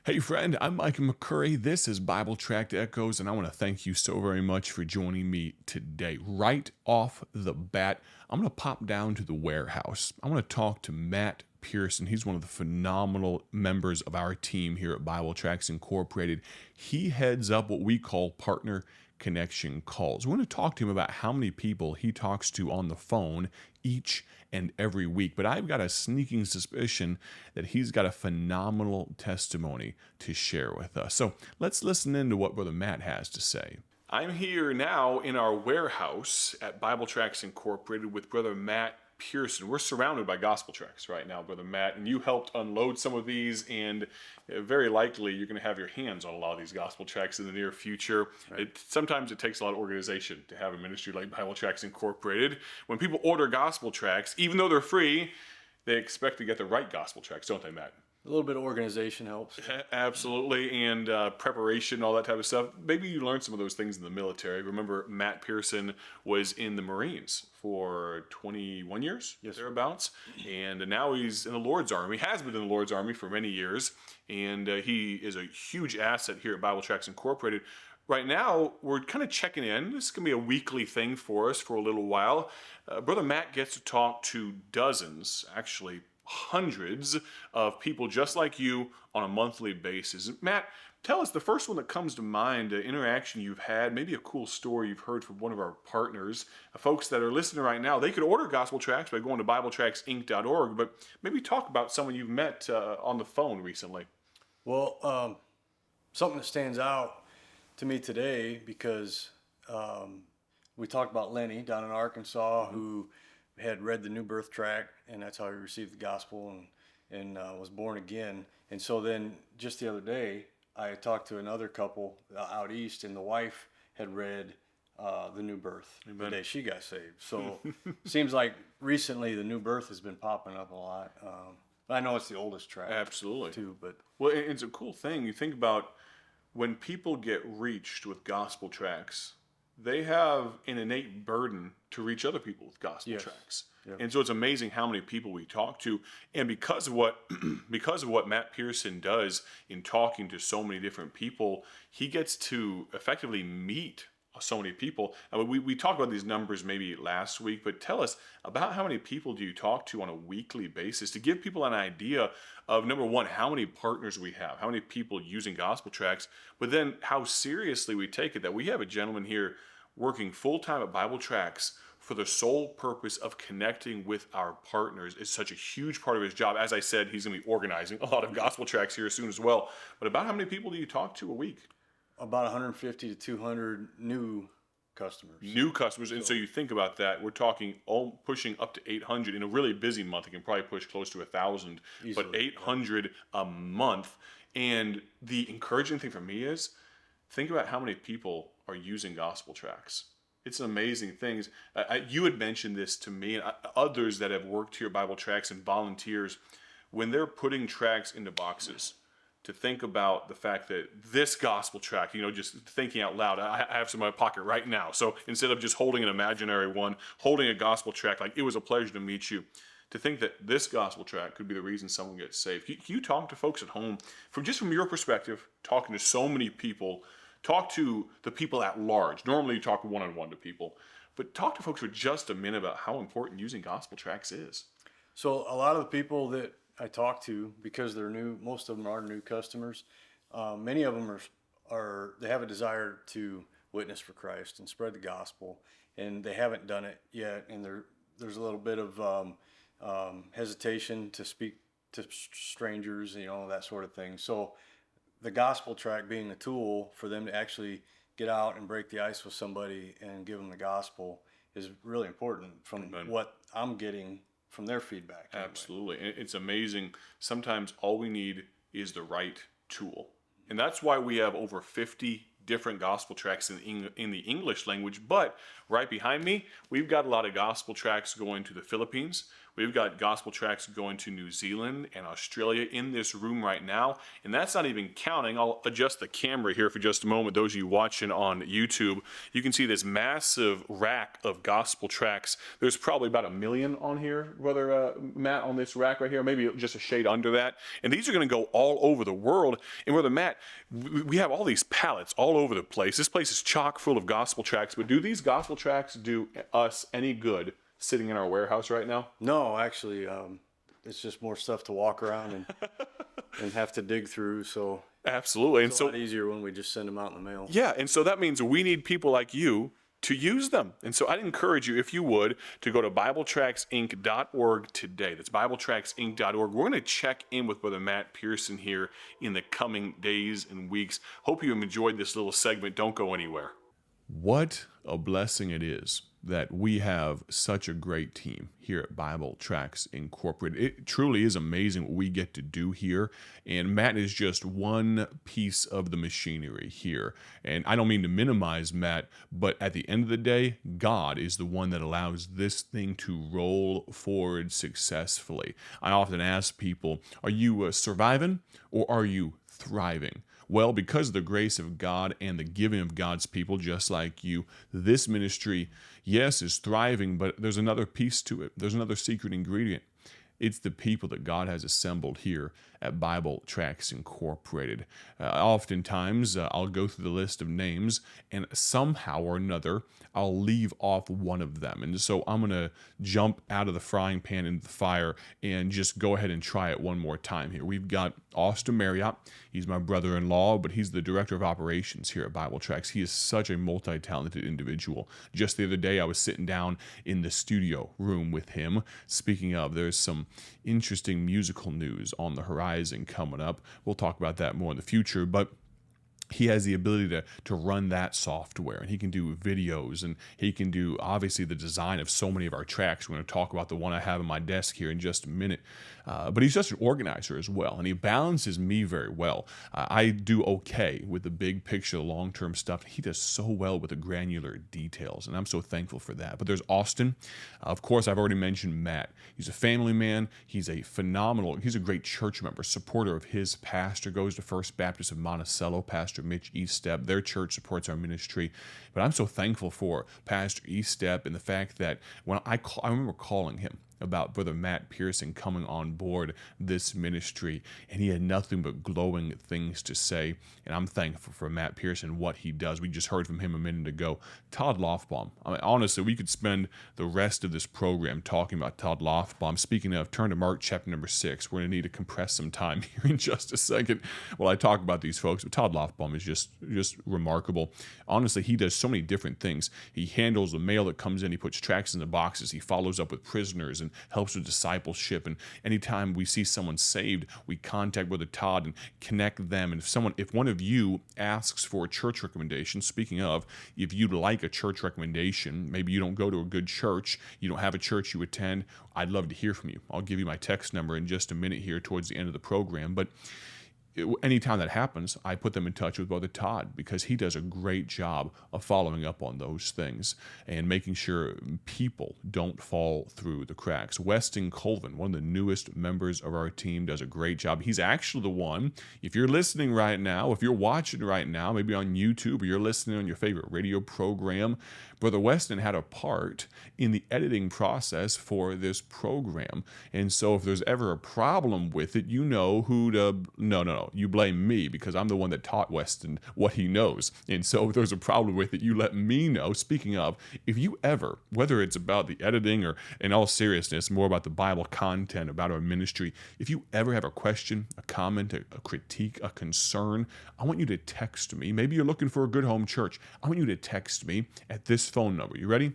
Hey friend, I'm Michael McCurry. This is Bible Tract Echoes, and I want to thank you so very much for joining me today. Right off the bat, I'm going to pop down to the warehouse. I want to talk to Matt Pearson. He's one of the phenomenal members of our team here at Bible Tracts Incorporated. He heads up what we call partner connection calls. We're going to talk to him about how many people he talks to on the phone each and every week. But I've got a sneaking suspicion that he's got a phenomenal testimony to share with us. So let's listen in to what Brother Matt has to say. I'm here now in our warehouse at Bible Tracts Incorporated with Brother Matt Pearson. We're surrounded by gospel tracts right now, Brother Matt, and you helped unload some of these, and very likely you're going to have your hands on a lot of these gospel tracts in the near future. Right. Sometimes it takes a lot of organization to have a ministry like Bible Tracts Incorporated. When people order gospel tracts, even though they're free, they expect to get the right gospel tracts, don't they, Matt? A little bit of organization helps. Absolutely, and preparation, all that type of stuff. Maybe you learned some of those things in the military. Remember, Matt Pearson was in the Marines for 21 years, yes, thereabouts, and now he's in the Lord's Army. He has been in the Lord's Army for many years, and he is a huge asset here at Bible Tracts Incorporated. Right now, we're kind of checking in. This is going to be a weekly thing for us for a little while. Brother Matt gets to talk to dozens, actually hundreds of people just like you on a monthly basis. Matt, tell us the first one that comes to mind, an interaction you've had, maybe a cool story you've heard from one of our partners. Folks that are listening right now, they could order gospel tracts by going to BibleTractsInc.org, but maybe talk about someone you've met on the phone recently. Well, something that stands out to me today, because we talked about Lenny down in Arkansas, who had read the New Birth tract, and that's how he received the gospel and was born again. And so then just the other day, I talked to another couple out east, and the wife had read the New Birth the day she got saved. So seems like recently the New Birth has been popping up a lot. I know it's the oldest tract. Absolutely. Too, but well, it's a cool thing. You think about when people get reached with gospel tracts, they have an innate burden to reach other people with gospel tracts. Yep. And so it's amazing how many people we talk to. And because of what Matt Pearson does in talking to so many different people, he gets to effectively meet so many people. I mean, we talked about these numbers maybe last week, but tell us about how many people do you talk to on a weekly basis to give people an idea of, number one, how many partners we have, how many people using gospel tracts, but then how seriously we take it that we have a gentleman here working full-time at Bible Tracts for the sole purpose of connecting with our partners. Is such a huge part of his job. As I said, he's going to be organizing a lot of gospel tracts here soon as well. But about how many people do you talk to a week? About 150 to 200 new customers. New customers. And so you think about that, we're talking pushing up to 800 in a really busy month. It can probably push close to 1,000, but 800 a month. And the encouraging thing for me is, think about how many people are using gospel tracts. It's an amazing thing. You had mentioned this to me and others that have worked here at Bible Tracts and volunteers, when they're putting tracts into boxes, to think about the fact that this gospel tract, just thinking out loud, I have some in my pocket right now. So instead of just holding an imaginary one, holding a gospel tract, like it was a pleasure to meet you, to think that this gospel tract could be the reason someone gets saved. Can you talk to folks at home, from your perspective, talking to so many people, talk to the people at large. Normally you talk one-on-one to people, but talk to folks for just a minute about how important using gospel tracts is. So a lot of the people that I talk to, because they're new, most of them are new customers. Many of them they have a desire to witness for Christ and spread the gospel, and they haven't done it yet. And there's a little bit of hesitation to speak to strangers, that sort of thing. So the gospel tract being a tool for them to actually get out and break the ice with somebody and give them the gospel is really important from what I'm getting from their feedback. Anyway. Absolutely. It's amazing. Sometimes all we need is the right tool. And that's why we have over 50 different gospel tracts in the English language. But right behind me, we've got a lot of gospel tracts going to the Philippines. We've got gospel tracts going to New Zealand and Australia in this room right now. And that's not even counting. I'll adjust the camera here for just a moment. Those of you watching on YouTube, you can see this massive rack of gospel tracts. There's probably about 1 million on here, Brother Matt, on this rack right here, maybe just a shade under that. And these are going to go all over the world. And Brother Matt, we have all these pallets all over the place. This place is chock full of gospel tracts. But do these gospel tracts do us any good sitting in our warehouse right now? No, actually, it's just more stuff to walk around and have to dig through. So absolutely. It's a lot easier when we just send them out in the mail. Yeah, and so that means we need people like you to use them. And so I'd encourage you, if you would, to go to BibleTractsInc.org today. That's BibleTractsInc.org. We're going to check in with Brother Matt Pearson here in the coming days and weeks. Hope you have enjoyed this little segment. Don't go anywhere. What a blessing it is that we have such a great team here at Bible Tracts Incorporated. It truly is amazing what we get to do here. And Matt is just one piece of the machinery here. And I don't mean to minimize Matt, but at the end of the day, God is the one that allows this thing to roll forward successfully. I often ask people, are you surviving or are you thriving? Well, because of the grace of God and the giving of God's people, just like you, this ministry, yes, is thriving, but there's another piece to it. There's another secret ingredient. It's the people that God has assembled here at Bible Tracts Incorporated. Oftentimes, I'll go through the list of names, and somehow or another, I'll leave off one of them. And so I'm going to jump out of the frying pan into the fire and just go ahead and try it one more time here. We've got Austin Marriott. He's my brother-in-law, but he's the director of operations here at Bible Tracts. He is such a multi-talented individual. Just the other day, I was sitting down in the studio room with him. Speaking of, there's some interesting musical news on the horizon coming up. We'll talk about that more in the future, but he has the ability to run that software, and he can do videos, and he can do obviously the design of so many of our tracks. We're going to talk about the one I have on my desk here in just a minute. But he's just an organizer as well, and he balances me very well. I do okay with the big picture, the long-term stuff. He does so well with the granular details, and I'm so thankful for that. But there's Austin. Of course, I've already mentioned Matt. He's a family man. He's a great church member, supporter of his pastor, goes to First Baptist of Monticello, Pastor Mitch Eastep. Their church supports our ministry. But I'm so thankful for Pastor Eastep and the fact that when I remember calling him about Brother Matt Pearson coming on board this ministry, and he had nothing but glowing things to say. And I'm thankful for Matt Pearson, what he does. We just heard from him a minute ago. Todd Lofbaum. I mean, honestly, we could spend the rest of this program talking about Todd Lofbaum. Speaking of, turn to Mark chapter number 6. We're going to need to compress some time here in just a second while I talk about these folks. But Todd Lofbaum is just remarkable. Honestly, he does so many different things. He handles the mail that comes in. He puts tracts in the boxes. He follows up with prisoners and helps with discipleship. And anytime we see someone saved, we contact Brother Todd and connect them. And if one of you asks for a church recommendation, speaking of, if you'd like a church recommendation, maybe you don't go to a good church, you don't have a church you attend, I'd love to hear from you. I'll give you my text number in just a minute here towards the end of the program. But anytime that happens, I put them in touch with Brother Todd because he does a great job of following up on those things and making sure people don't fall through the cracks. Weston Colvin, one of the newest members of our team, does a great job. He's actually the one, if you're listening right now, if you're watching right now, maybe on YouTube or you're listening on your favorite radio program, Brother Weston had a part in the editing process for this program. And so if there's ever a problem with it, you know who to... No. You blame me because I'm the one that taught Weston what he knows. And so if there's a problem with it, you let me know. Speaking of, if you ever, whether it's about the editing or in all seriousness, more about the Bible content, about our ministry, if you ever have a question, a comment, a critique, a concern, I want you to text me. Maybe you're looking for a good home church. I want you to text me at this phone number. You ready?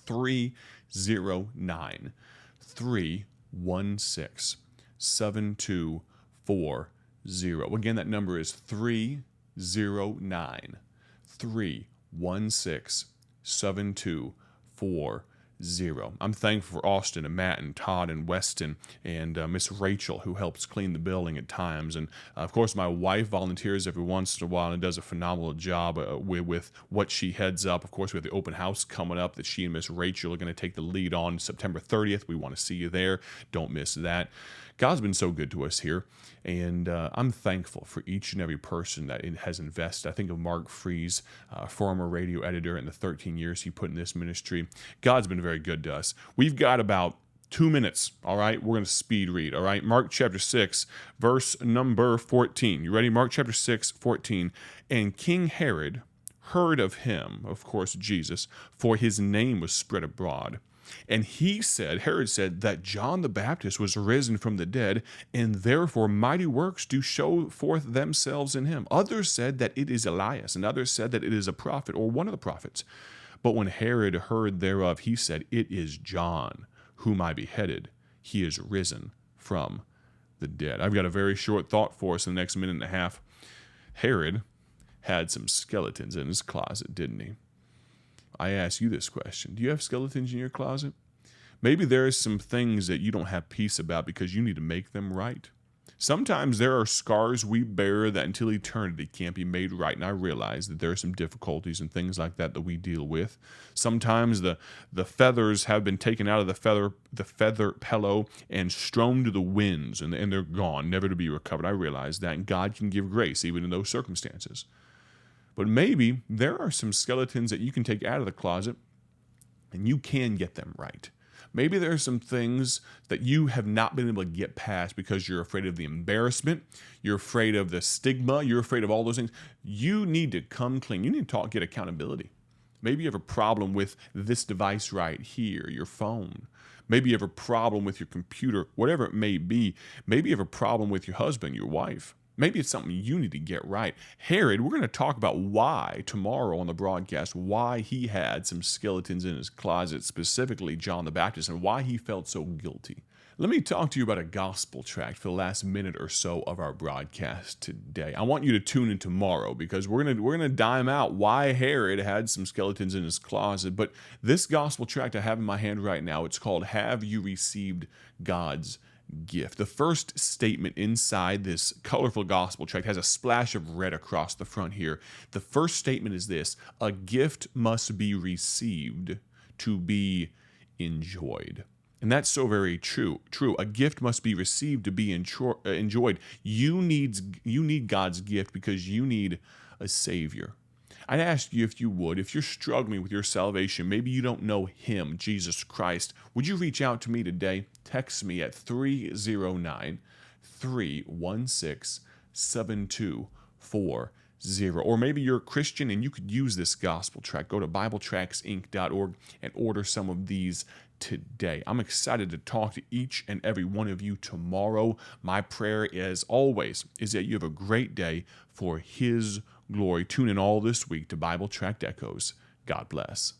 309 316 7240. Again, that number is 309 316 7240. zero. I'm thankful for Austin and Matt and Todd and Weston and Miss Rachel, who helps clean the building at times. And of course, my wife volunteers every once in a while and does a phenomenal job with what she heads up. Of course, we have the open house coming up that she and Miss Rachel are going to take the lead on September 30th. We want to see you there. Don't miss that. God's been so good to us here, and I'm thankful for each and every person that has invested. I think of Mark Fries, former radio editor, and the 13 years he put in this ministry. God's been very good to us. We've got about 2 minutes, all right? We're going to speed read, all right? Mark chapter 6, verse number 14. You ready? Mark chapter 6, 14. And King Herod heard of him, of course, Jesus, for his name was spread abroad. And Herod said, that John the Baptist was risen from the dead, and therefore mighty works do show forth themselves in him. Others said that it is Elias, and others said that it is a prophet or one of the prophets. But when Herod heard thereof, he said, it is John, whom I beheaded. He is risen from the dead. I've got a very short thought for us in the next minute and a half. Herod had some skeletons in his closet, didn't he? I ask you this question. Do you have skeletons in your closet? Maybe there are some things that you don't have peace about because you need to make them right. Sometimes there are scars we bear that until eternity can't be made right. And I realize that there are some difficulties and things like that we deal with. Sometimes the feathers have been taken out of the feather pillow and strewn to the winds, and they're gone, never to be recovered. I realize that, and God can give grace even in those circumstances. But maybe there are some skeletons that you can take out of the closet and you can get them right. Maybe there are some things that you have not been able to get past because you're afraid of the embarrassment, you're afraid of the stigma, you're afraid of all those things. You need to come clean. You need to get accountability. Maybe you have a problem with this device right here, your phone. Maybe you have a problem with your computer, whatever it may be. Maybe you have a problem with your husband, your wife. Maybe it's something you need to get right. Herod, we're going to talk about why tomorrow on the broadcast, why he had some skeletons in his closet, specifically John the Baptist, and why he felt so guilty. Let me talk to you about a gospel tract for the last minute or so of our broadcast today. I want you to tune in tomorrow because we're gonna dime out why Herod had some skeletons in his closet. But this gospel tract I have in my hand right now, it's called "Have You Received God's Gift?" The first statement inside this colorful gospel tract has a splash of red across the front here. The first statement is this: a gift must be received to be enjoyed. And that's so very true. A gift must be received to be enjoyed. You need God's gift because you need a Savior. I'd ask you if you would, if you're struggling with your salvation, maybe you don't know Him, Jesus Christ, would you reach out to me today? Text me at 309-316-7240. Or maybe you're a Christian and you could use this gospel tract. Go to BibleTractsInc.org and order some of these today. I'm excited to talk to each and every one of you tomorrow. My prayer, as always, is that you have a great day for His glory. Tune in all this week to Bible Tract Echoes. God bless.